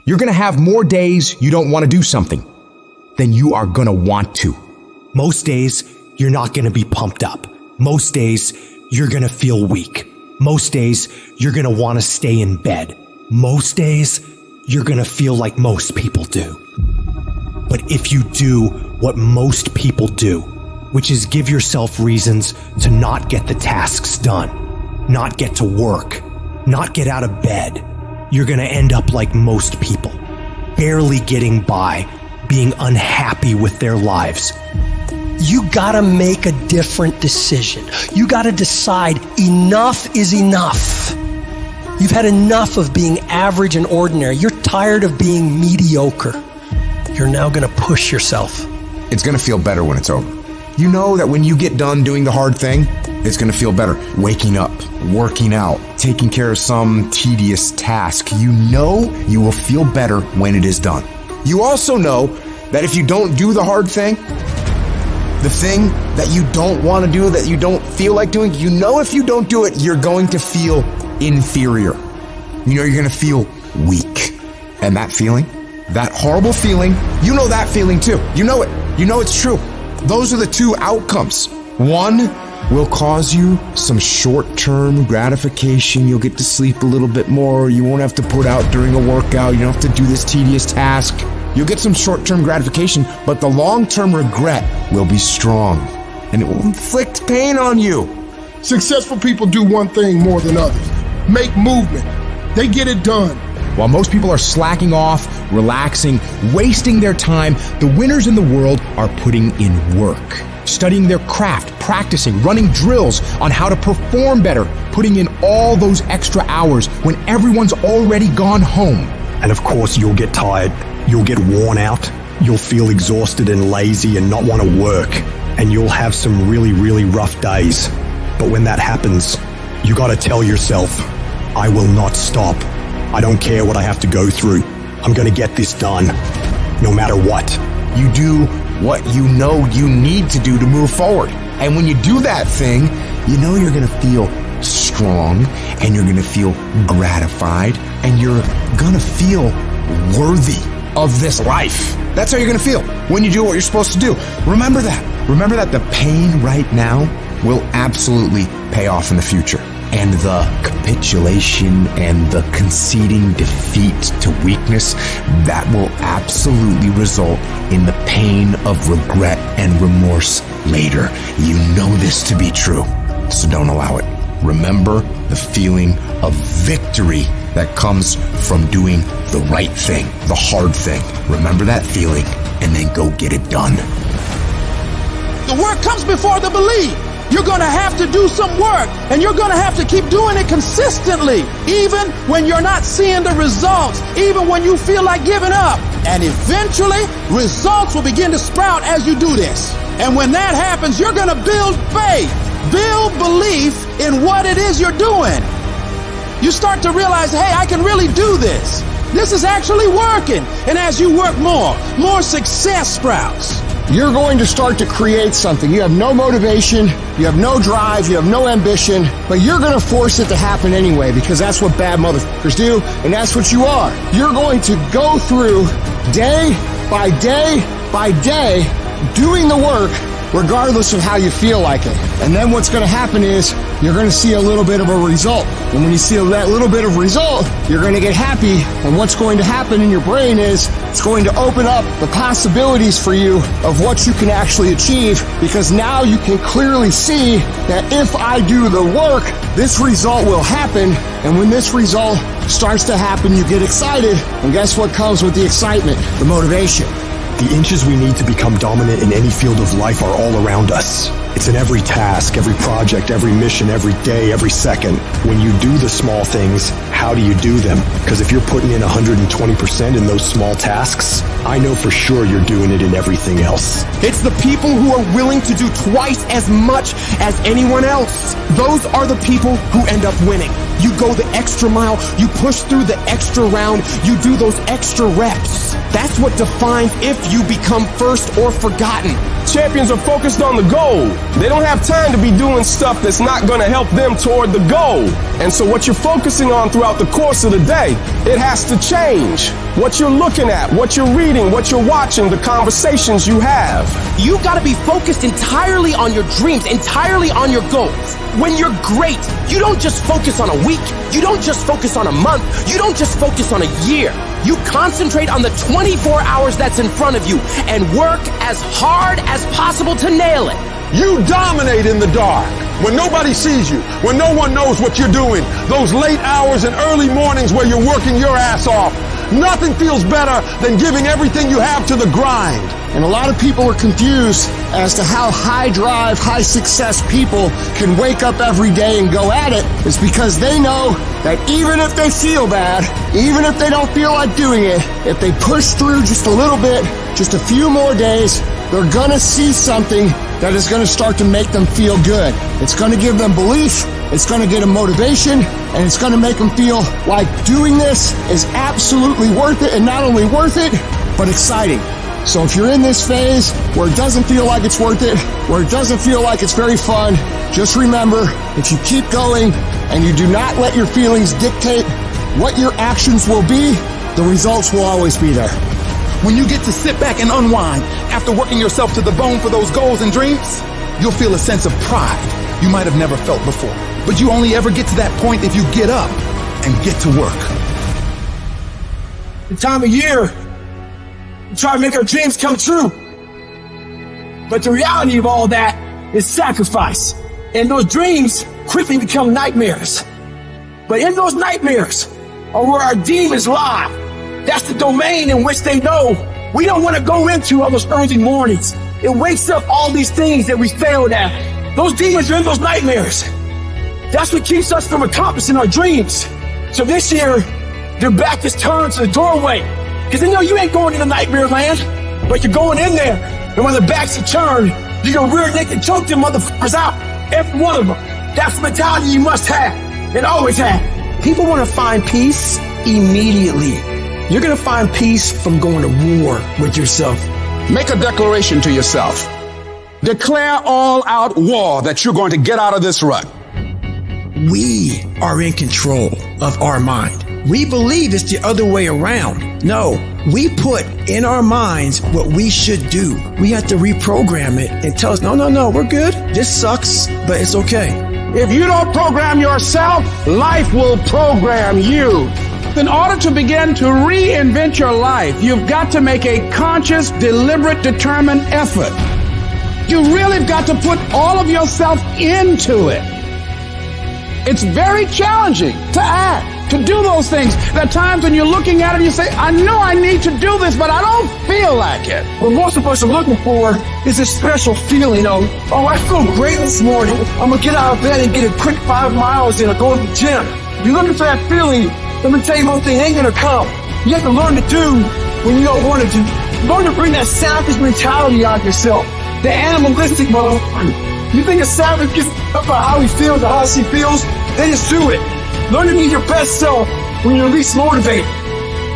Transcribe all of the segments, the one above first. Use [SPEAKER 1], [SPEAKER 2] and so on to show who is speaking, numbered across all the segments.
[SPEAKER 1] You're gonna have more days you don't want to do something than you are gonna want to.
[SPEAKER 2] Most days, you're not gonna be pumped up. Most days, you're gonna feel weak. Most days, you're gonna want to stay in bed. Most days, you're gonna feel like most people do. But if you do what most people do, which is give yourself reasons to not get the tasks done, not get to work, not get out of bed, you're gonna end up like most people, barely getting by, being unhappy with their lives.
[SPEAKER 3] You gotta make a different decision. You gotta decide enough is enough. You've had enough of being average and ordinary. You're tired of being mediocre. You're now gonna push yourself.
[SPEAKER 1] It's gonna feel better when it's over. You know that when you get done doing the hard thing, it's gonna feel better. Waking up, working out, taking care of some tedious task. You know you will feel better when it is done. You also know that if you don't do the hard thing, the thing that you don't want to do, that you don't feel like doing, you know if you don't do it, you're going to feel inferior. You know you're going to feel weak. And that feeling, that horrible feeling, you know that feeling too. You know it. You know it's true. Those are the two outcomes. One will cause you some short-term gratification. You'll get to sleep a little bit more. You won't have to put out during a workout. You don't have to do this tedious task. You'll get some short-term gratification, but the long-term regret will be strong, and it will inflict pain on you.
[SPEAKER 4] Successful people do one thing more than others: make movement. They get it done.
[SPEAKER 1] While most people are slacking off, relaxing, wasting their time, the winners in the world are putting in work, studying their craft, practicing, running drills on how to perform better, putting in all those extra hours when everyone's already gone home.
[SPEAKER 2] And of course, you'll get tired. You'll get worn out. You'll feel exhausted and lazy and not want to work. And you'll have some really, really rough days. But when that happens, you gotta tell yourself, I will not stop. I don't care what I have to go through. I'm gonna get this done, no matter what.
[SPEAKER 1] You do what you know you need to do to move forward. And when you do that thing, you know you're gonna feel strong, and you're gonna feel gratified, and you're gonna feel worthy of this life. That's how you're gonna feel when you do what you're supposed to do. Remember that. Remember that the pain right now will absolutely pay off in the future. And the capitulation and the conceding defeat to weakness, that will absolutely result in the pain of regret and remorse later. You know this to be true, so don't allow it. Remember the feeling of victory that comes from doing the right thing, the hard thing. Remember that feeling, and then go get it done.
[SPEAKER 5] The work comes before the belief. You're gonna have to do some work, and you're gonna have to keep doing it consistently, even when you're not seeing the results, even when you feel like giving up. And eventually, results will begin to sprout as you do this. And when that happens, you're gonna build faith, build belief in what it is you're doing. You start to realize, hey, I can really do this. This is actually working. And as you work more success sprouts.
[SPEAKER 4] You're going to start to create something. You have no motivation, you have no drive, you have no ambition, but you're going to force it to happen anyway, because that's what bad motherfuckers do, and that's what you are. You're going to go through day by day by day doing the work regardless of how you feel like it. And then what's going to happen is you're going to see a little bit of a result. And when you see that little bit of result, you're going to get happy. And what's going to happen in your brain is it's going to open up the possibilities for you of what you can actually achieve, because now you can clearly see that if I do the work, this result will happen. And when this result starts to happen, you get excited. And guess what comes with the excitement? The motivation.
[SPEAKER 2] The inches we need to become dominant in any field of life are all around us. It's in every task, every project, every mission, every day, every second. When you do the small things, how do you do them? Because if you're putting in 120% in those small tasks, I know for sure you're doing it in everything else.
[SPEAKER 6] It's the people who are willing to do twice as much as anyone else. Those are the people who end up winning. You go the extra mile, you push through the extra round, you do those extra reps. That's what defines if you become first or forgotten. Champions are focused on the goal. They don't have time to be doing stuff that's not going to help them toward the goal. And so what you're focusing on throughout the course of the day, it has to change. What you're looking at, what you're reading, what you're watching, the conversations you have.
[SPEAKER 7] You gotta be focused entirely on your dreams, entirely on your goals. When you're great, you don't just focus on a week, you don't just focus on a month, you don't just focus on a year. You concentrate on the 24 hours that's in front of you and work as hard as possible to nail it.
[SPEAKER 5] You dominate in the dark. When nobody sees you, when no one knows what you're doing, those late hours and early mornings where you're working your ass off, nothing feels better than giving everything you have to the grind.
[SPEAKER 4] And a lot of people are confused as to how high drive, high success people can wake up every day and go at it. It's because they know that even if they feel bad, even if they don't feel like doing it, if they push through just a little bit, just a few more days, they're gonna see something that is gonna start to make them feel good. It's gonna give them belief, it's gonna get them motivation, and it's gonna make them feel like doing this is absolutely worth it, and not only worth it, but exciting. So if you're in this phase where it doesn't feel like it's worth it, where it doesn't feel like it's very fun, just remember, if you keep going and you do not let your feelings dictate what your actions will be, the results will always be there.
[SPEAKER 5] When you get to sit back and unwind after working yourself to the bone for those goals and dreams, you'll feel a sense of pride you might have never felt before. But you only ever get to that point if you get up and get to work.
[SPEAKER 8] The time of year, we try to make our dreams come true. But the reality of all that is sacrifice. And those dreams quickly become nightmares. But in those nightmares are where our demons lie. That's the domain in which they know we don't want to go into on those early mornings. It wakes up all these things that we failed at. Those demons are in those nightmares. That's what keeps us from accomplishing our dreams. So this year, their back is turned to the doorway. Because they know you ain't going into nightmare land, but you're going in there. And when the backs are turned, you're going to rear naked choke them motherfuckers out. Every one of them. That's the mentality you must have and always have.
[SPEAKER 3] People want to find peace immediately. You're going to find peace from going to war with yourself.
[SPEAKER 5] Make a declaration to yourself. Declare all out war that you're going to get out of this rut.
[SPEAKER 3] We are in control of our mind. We believe it's the other way around. No, we put in our minds what we should do. We have to reprogram it and tell us, no, we're good. This sucks, but it's okay.
[SPEAKER 5] If you don't program yourself, life will program you. In order to begin to reinvent your life, you've got to make a conscious, deliberate, determined effort. You really got to put all of yourself into it. It's very challenging to act, to do those things. There are times when you're looking at it and you say, I know I need to do this, but I don't feel like it.
[SPEAKER 8] What most of us are looking for is a special feeling of, oh, I feel great this morning. I'm going to get out of bed and get a quick 5 miles in or go to the gym. You're looking for that feeling. Let me tell you one thing, it ain't going to come. You have to learn to do when you don't want to do. Learn to bring that savage mentality out of yourself. The animalistic motherfucker. You think a savage gets up about how he feels or how she feels? Then just do it. Learn to be your best self when you're least motivated.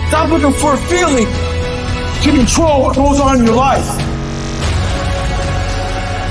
[SPEAKER 8] Stop looking for a feeling to control what goes on in your life.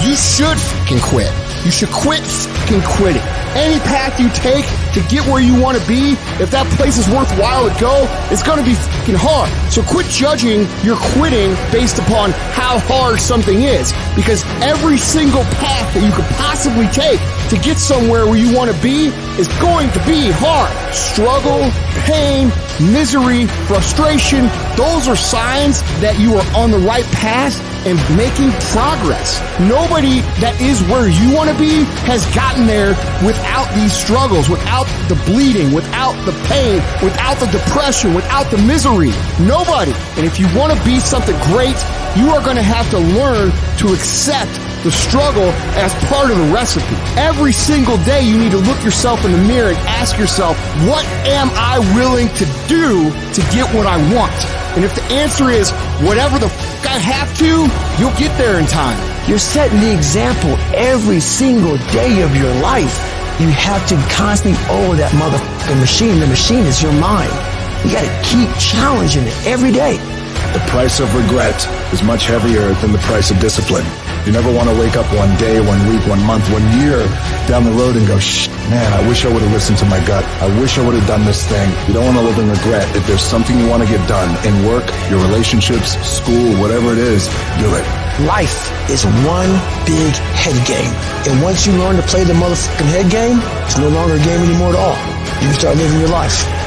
[SPEAKER 4] You should fucking quit. You should quit fucking quitting. Any path you take to get where you want to be, if that place is worthwhile to go, it's going to be fucking hard. So quit judging your quitting based upon how hard something is. Because every single path that you could possibly take to get somewhere where you want to be is going to be hard. Struggle, pain, misery, frustration, those are signs that you are on the right path and making progress. Nobody that is where you want to be has gotten there without these struggles, without the bleeding, without the pain, without the depression, without the misery. Nobody. And if you want to be something great, you are going to have to learn to accept the struggle as part of the recipe. Every single day you need to look yourself in the mirror and ask yourself, what am I willing to do to get what I want? And if the answer is whatever the fuck I have to, you'll get there in time.
[SPEAKER 3] You're setting the example every single day of your life. You have to constantly owe that motherfucking machine. The machine is your mind. You got to keep challenging it every day.
[SPEAKER 9] The price of regret is much heavier than the price of discipline. You never want to wake up one day, 1 week, 1 month, 1 year down the road and go, man, I wish I would have listened to my gut. I wish I would have done this thing. You don't want to live in regret. If there's something you want to get done in work, your relationships, school, whatever it is, do it.
[SPEAKER 10] Life is one big head game. And once you learn to play the motherfucking head game, it's no longer a game anymore at all. You can start living your life.